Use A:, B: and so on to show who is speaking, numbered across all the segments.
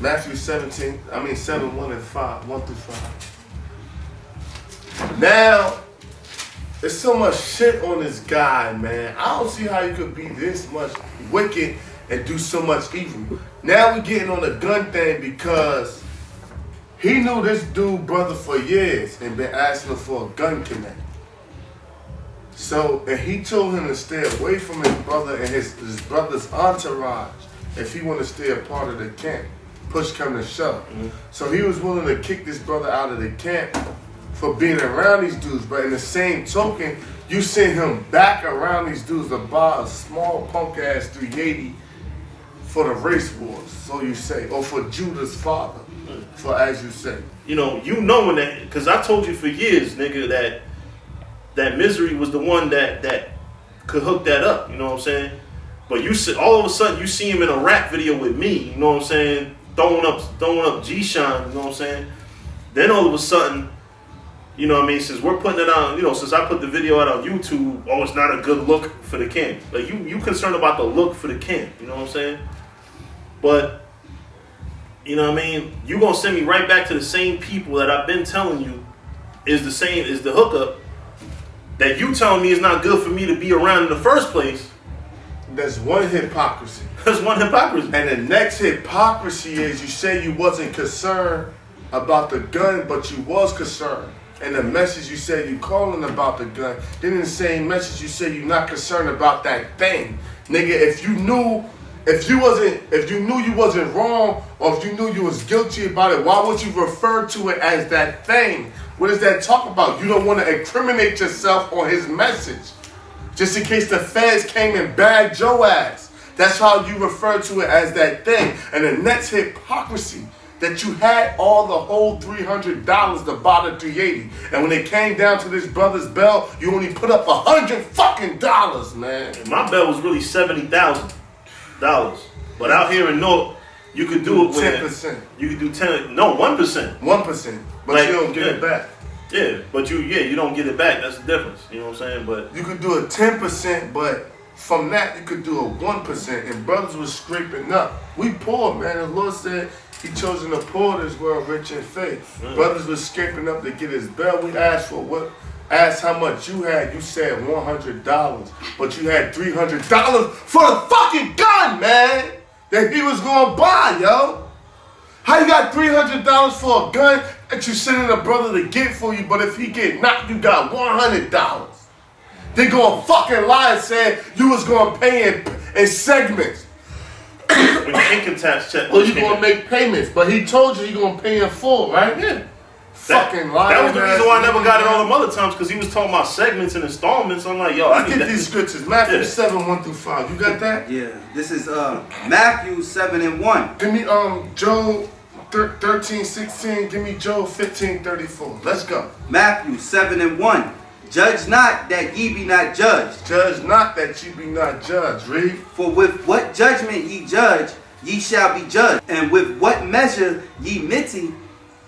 A: Matthew 17, 7, 1 and 5, 1 through 5. Now, there's so much shit on this guy, man. I don't see how you could be this much wicked and do so much evil. Now we getting on the gun thing because he knew this dude brother for years and been asking him for a gun connect. So, and he told him to stay away from his brother and his brother's entourage if he want to stay a part of the camp. Push come to shove. Mm-hmm. So he was willing to kick this brother out of the camp for being around these dudes. But in the same token, you send him back around these dudes to buy a small punk ass 380 for the race wars, so you say, or for Judah's father, for as you say.
B: You knowing that, because I told you for years, nigga, that Misery was the one that could hook that up, you know what I'm saying? But all of a sudden you see him in a rap video with me, you know what I'm saying? Throwing up G-Shine, you know what I'm saying? Then all of a sudden, you know what I mean, since we're putting it on, since I put the video out on YouTube, oh, it's not a good look for the camp. Like, you concerned about the look for the camp, you know what I'm saying? But, you know what I mean, you gonna send me right back to the same people that I've been telling you is the hookup that you telling me is not good for me to be around in the first place.
A: That's one hypocrisy.
B: That's one hypocrisy.
A: And the next hypocrisy is you say you wasn't concerned about the gun, but you was concerned. And the message you said you calling about the gun, then in the same message you said you not concerned about that thing. Nigga, if you knew you wasn't wrong, or if you knew you was guilty about it, why would you refer to it as that thing? What does that talk about? You don't want to incriminate yourself on his message. Just in case the feds came and bagged your ass. That's how you refer to it as that thing. And the next hypocrisy, that you had all the whole $300 to buy the 380. And when it came down to this brother's bell, you only put up $100 fucking dollars, man.
B: And my bell was really $70,000. But out here in North, you could do it with
A: 10%.
B: You could do 1%.
A: 1%. But like, you don't get it back.
B: Yeah, but you don't get it back. That's the difference. You know what I'm saying? But
A: you could do a 10%, but from that you could do a 1%. And brothers was scraping up. We poor, man. The Lord said He chosen the poor this world rich in faith. Brothers was scraping up to get his bell. We asked how much you had. You said $100, but you had $300 for the fucking gun, man, that he was gonna buy, yo. How you got $300 for a gun that you sending a brother to get for you, but if he get knocked, you got $100? They gonna fucking lie and say you was gonna pay in segments.
B: When your income tax check,
A: well, you gonna make payments, but he told you he gonna pay in full, right?
B: Yeah.
A: Fucking lying.
B: That was the reason why I never got it all the other times, because he was talking about segments and installments. I'm like, yo,
A: let's get these scriptures. Matthew 7, 1 through 5. You got that?
C: Yeah. This is Matthew 7 and 1.
A: Give me Job 13, 16. Give me Job 15, 34. Let's go.
C: Matthew 7 and 1. Judge not that ye be not judged.
A: Judge not that ye be not judged. Read.
C: For with what judgment ye judge, ye shall be judged. And with what measure ye mete,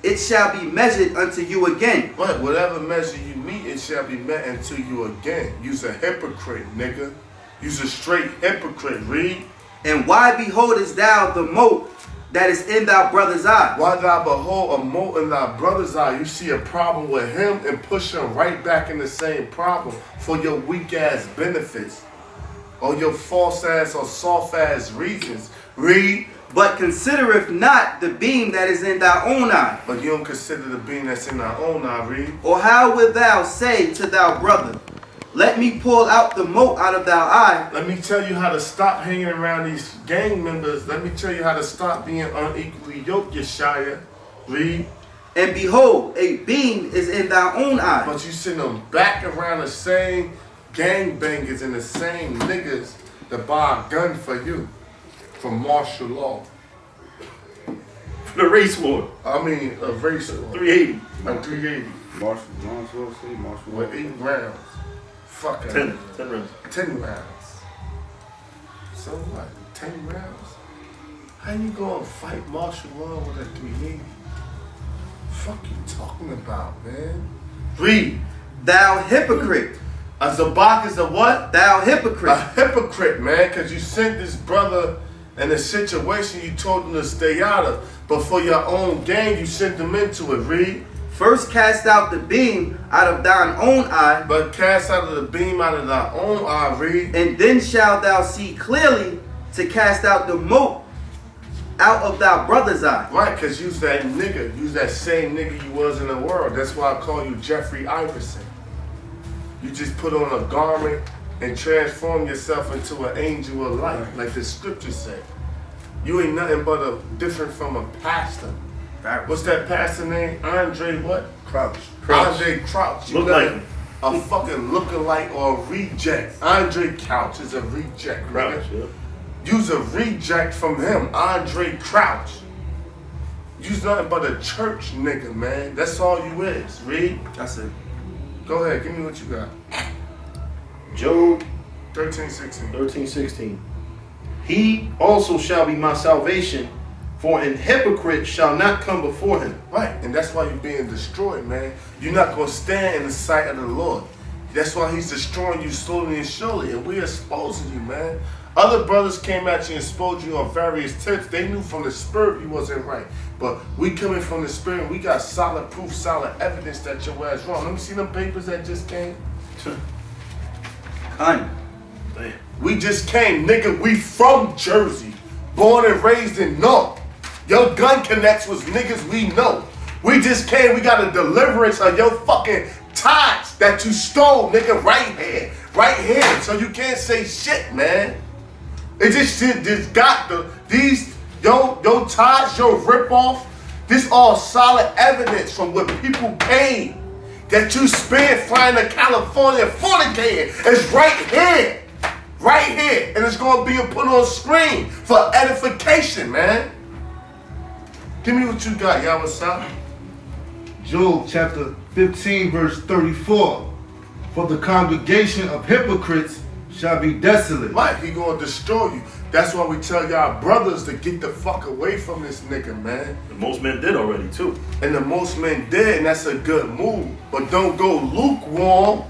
C: it shall be measured unto you again.
A: But whatever measure you meet, it shall be met unto you again. You's a hypocrite, nigga. You's a straight hypocrite. Read.
C: And why beholdest thou the mote that is in thy brother's eye?
A: Why thou behold a mote in thy brother's eye? You see a problem with him and push him right back in the same problem for your weak ass benefits or your false ass or soft ass reasons. Read.
C: But considereth not the beam that is in thy own eye.
A: But you don't consider the beam that's in thy own eye. Read.
C: Or how wilt thou say to thy brother, let me pull out the mote out of thy eye?
A: Let me tell you how to stop hanging around these gang members. Let me tell you how to stop being unequally yoked, Yeshaya. Read.
C: And behold, a beam is in thy own eye.
A: But you send them back around the same gangbangers and the same niggas to buy a gun for you from martial law.
B: For the race war.
A: I mean, a race war.
B: 380.
A: A 380.
D: Martial
A: with 8 rounds. Fuck
B: 10 rounds.
A: 10 rounds. So what? 10 rounds? How you gonna fight martial law with a 380? Fuck you talking about, man? Read.
C: Thou hypocrite.
A: A Zabach is a what?
C: Thou hypocrite.
A: A hypocrite, man, because you sent this brother And the situation you told them to stay out of. But for your own gain, you sent them into it. Read.
C: First cast out the beam out of thine own eye,
A: But cast out of the beam out of thy own eye. Read.
C: and then shalt thou see clearly to cast out the mote out of thy brother's eye.
A: Right, because you's that nigga. You's that same nigga you was in the world. That's why I call you Jeffrey Iverson. You just put on a garment and transform yourself into an angel of light, like the scriptures say. You ain't nothing but different from a pastor. What's that pastor name? Andre what?
D: Crouch.
A: Andre Crouch. You
B: Look like
A: nothing
B: him.
A: a fucking lookalike or a reject. Andre Crouch is a reject.
B: Crouch,
A: nigga.
B: yeah.
A: You's a reject from him, Andre Crouch. You's nothing but a church nigga, man. That's all you is. Read.
C: That's it.
A: Go ahead, give me what you got.
B: Job
A: 13:16.
B: 13:16. He also shall be my salvation, for an hypocrite shall not come before him.
A: Right, and that's why you're being destroyed, man. You're not going to stand in the sight of the Lord. That's why he's destroying you slowly and surely, and we're exposing you, man. Other brothers came at you and exposed you on various tips. They knew from the spirit you wasn't right. But we coming from the spirit, we got solid proof, solid evidence that your ass wrong. Let me see them papers that just came.
C: Hun.
B: Damn.
A: We just came, nigga. We from Jersey, born and raised in North. Your gun connects was niggas we know. We just came. We got a deliverance of your fucking tithes that you stole, nigga, right here. So you can't say shit, man. It just got these your tithes, your ripoff. This all solid evidence from what people paid that you spent flying to California fornicating. It's right here. Right here. And it's going to be put on screen for edification, man. Give me what you got, y'all. What's up?
D: Job chapter 15 verse 34. For the congregation of hypocrites shall be desolate.
A: Right, he going to destroy you. That's why we tell y'all brothers to get the fuck away from this nigga, man.
B: And most men did already too.
A: And the most men did, and that's a good move. But don't go lukewarm.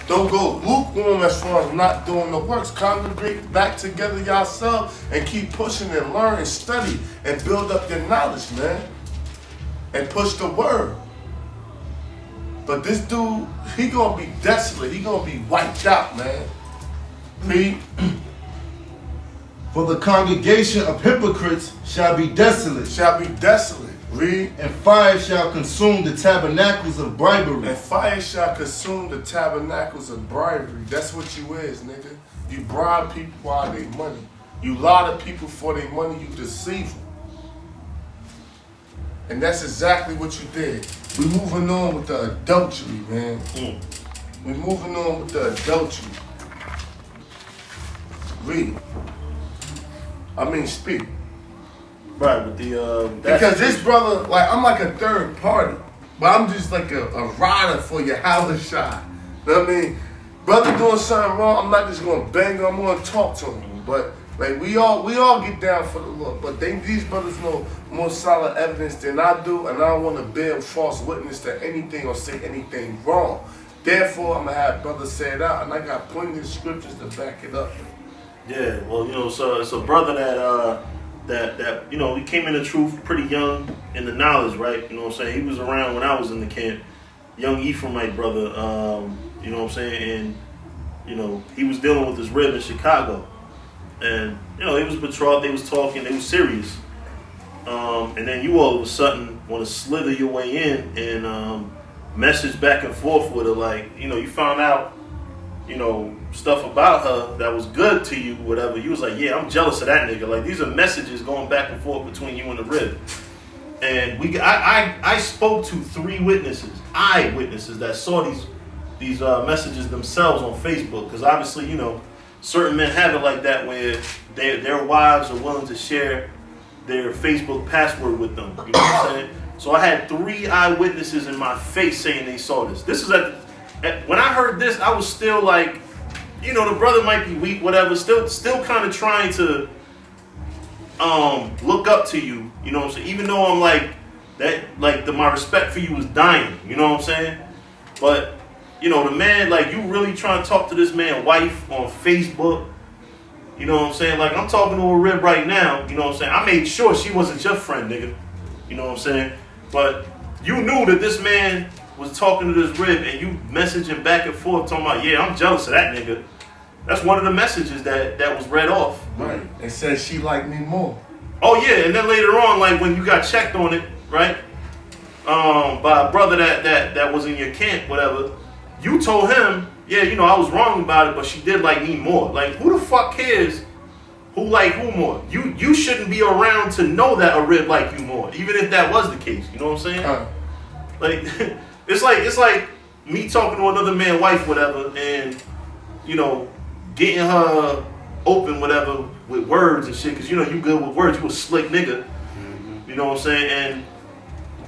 A: Don't go lukewarm as far as not doing the works. Congregate back together yourself and keep pushing and learn and study and build up your knowledge, man. And push the word. But this dude, he gonna be desolate. He gonna be wiped out, man. Read.
D: For the congregation of hypocrites shall be desolate,
A: Shall be desolate. Read.
D: and fire shall consume the tabernacles of bribery.
A: And fire shall consume the tabernacles of bribery. That's what you is, nigga. You bribe people out of their money. You lie to people for their money. You deceive them. And that's exactly what you did. We moving on with the adultery, man. We moving on with the adultery. Read. Speak.
B: Right, with the
A: Because this brother, like, I'm like a third party, but I'm just like a rider for your house shot. You know what I mean? Brother doing something wrong, I'm not just gonna bang him, I'm gonna talk to him. But like we all get down for the Lord. But these brothers know more solid evidence than I do, and I don't want to bear false witness to anything or say anything wrong. Therefore, I'm gonna have brothers say it out, and I got plenty of scriptures to back it up.
B: Yeah, well, so it's a brother that you know, he came into truth pretty young in the knowledge, right? You know what I'm saying? He was around when I was in the camp, young Ephraimite brother. You know what I'm saying? And you know, he was dealing with his rib in Chicago, and you know, he was betrothed. They was talking. They was serious. And then you all of a sudden want to slither your way in and message back and forth with her, like, you know, you found out, you know, stuff about her that was good to you, whatever. You was like, yeah, I'm jealous of that nigga. Like, these are messages going back and forth between you and the rib. And I spoke to 3 witnesses, eyewitnesses that saw these messages themselves on Facebook, because obviously, you know, certain men have it like that where their wives are willing to share their Facebook password with them. You know what I'm saying? So I had 3 eyewitnesses in my face saying they saw this. This is when I heard this, I was still like, you know, the brother might be weak, whatever. Still kind of trying to look up to you. You know what I'm saying? Even though I'm like that, like my respect for you was dying. You know what I'm saying? But you know, the man, like, you really trying to talk to this man's wife on Facebook. You know what I'm saying? Like, I'm talking to a rib right now. You know what I'm saying? I made sure she wasn't your friend, nigga. You know what I'm saying? But you knew that this man was talking to this rib and you messaging back and forth talking about, yeah, I'm jealous of that nigga. That's one of the messages that was read off.
A: Right. It says she liked me more.
B: Oh, yeah. And then later on, like, when you got checked on it, right? By a brother that was in your camp, whatever, you told him, yeah, you know, I was wrong about it, but she did like me more. Like, who the fuck cares who like who more? You shouldn't be around to know that a rib like you more, even if that was the case. You know what I'm saying? Like, it's like me talking to another man's wife, whatever, and, you know, getting her open, whatever, with words and shit, because, you know, you good with words, you a slick nigga. You know what I'm saying? And,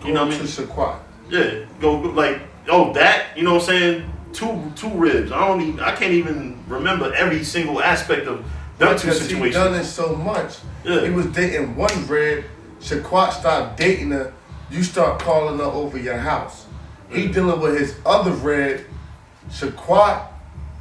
B: you know what I mean?
A: To Shaquat.
B: Yeah, go like, oh, that, you know what I'm saying? Two ribs. I can't even remember every single aspect of that two situations.
A: He done it so much.
B: Yeah.
A: He was dating one rib. Shaquat started dating her. You start calling her over your house. He dealing with his other rib. Shaquat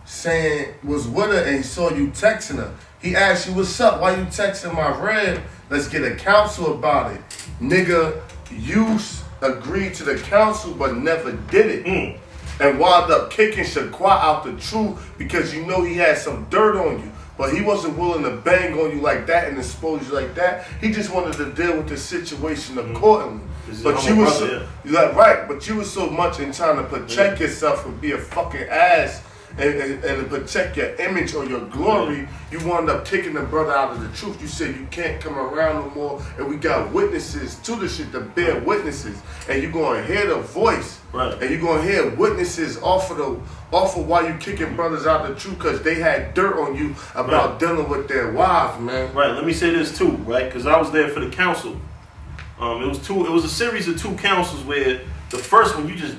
A: saying was with her and he saw you texting her. He asked you, what's up? Why you texting my rib? Let's get a counsel about it. Nigga, you agreed to the counsel but never did it. And wound up kicking Shaquat out the truth because you know he had some dirt on you. But he wasn't willing to bang on you like that and expose you like that. He just wanted to deal with the situation accordingly. But you was right. But you was so much in trying to protect yourself and be a fucking ass and to protect your image or your glory. You wound up kicking the brother out of the truth. You said you can't come around no more, and we got witnesses to the shit, to bear witnesses, and you're gonna hear the voice, and you're gonna hear witnesses off of why you kicking brothers out of the truth because they had dirt on you about dealing with their wives, man.
B: Right. Let me say this too, right? Because I was there for the council. It was a series of 2 councils where the first one you just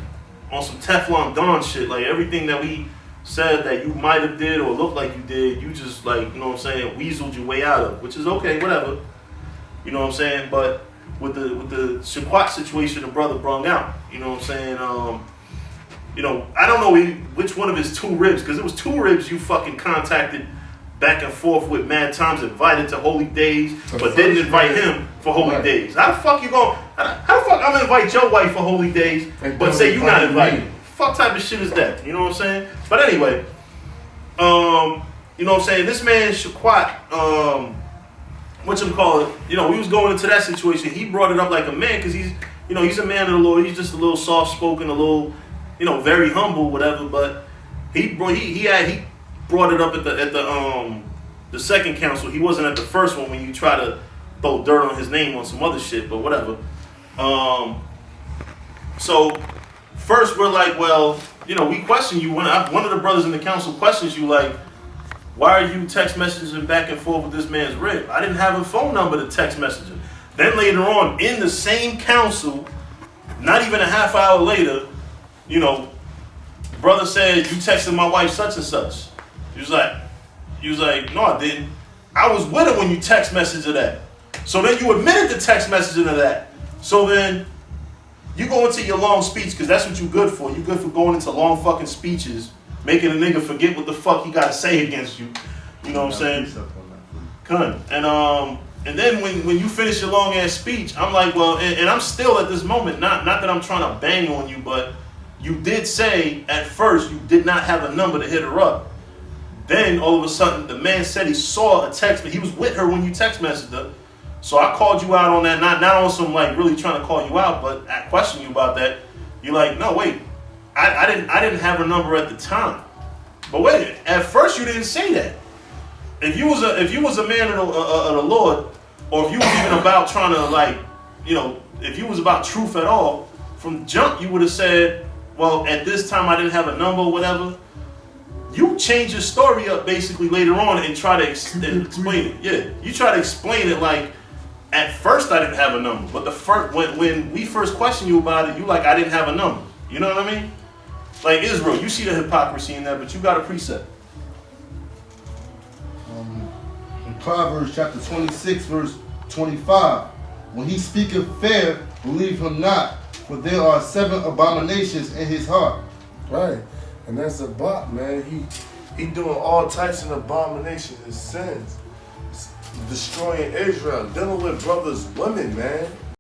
B: on some Teflon Don shit, like everything that we said that you might have did or looked like you did, you just, like, you know what I'm saying, weaseled your way out of, which is okay, whatever. You know what I'm saying? But with the Shaquat situation, the brother brung out. You know what I'm saying? You know, I don't know which one of his 2 ribs, because it was 2 ribs you fucking contacted back and forth with mad times, invited to holy days, but didn't invite him for holy days. How the fuck you going? How the fuck I'm gonna invite your wife for holy days, but say you not invited? Fuck type of shit is that? You know what I'm saying? But anyway, you know what I'm saying? This man Shaquat, you know, we was going into that situation. He brought it up like a man because he's a man of the Lord. He's just a little soft spoken, a little, you know, very humble, whatever. But he brought it up at the second council. He wasn't at the first one when you try to throw dirt on his name on some other shit, but whatever. So first we're like, well, you know, we question you. One of the brothers in the council questions you, like, why are you text messaging back and forth with this man's rib? I didn't have a phone number to text message him. Then later on, in the same council, not even a half hour later, you know, brother said, you texted my wife such and such. He was like, no, I didn't. I was with her when you text messaged her that. So then you admitted to text messaging her that. So then you go into your long speech, because that's what you good for. You good for going into long fucking speeches, making a nigga forget what the fuck he got to say against you. You know what I'm saying? And then when you finish your long ass speech, I'm like, well, and I'm still at this moment, not that I'm trying to bang on you, but you did say at first you did not have a number to hit her up. Then all of a sudden the man said he saw a text, but he was with her when you text messaged her. So I called you out on that, not on some like really trying to call you out, but I questioned you about that. You're like, no, wait, I didn't have her number at the time. But wait, at first you didn't say that. If you was a man of the Lord, or if you was even about trying to, like, you know, if you was about truth at all, from jump you would have said, well, at this time I didn't have a number or whatever. You change your story up basically later on and try to explain it. Yeah, you try to explain it like, at first I didn't have a number, but when we first questioned you about it, you like, I didn't have a number. You know what I mean? Like Israel, you see the hypocrisy in that, but you got a precept.
D: In Proverbs chapter 26, verse 25, when he speaketh fair, believe him not, for there are 7 abominations in his heart.
A: Right. And that's Zabach, man. He doing all types of abominations and sins. destroying Israel, dealing with brothers, women, man.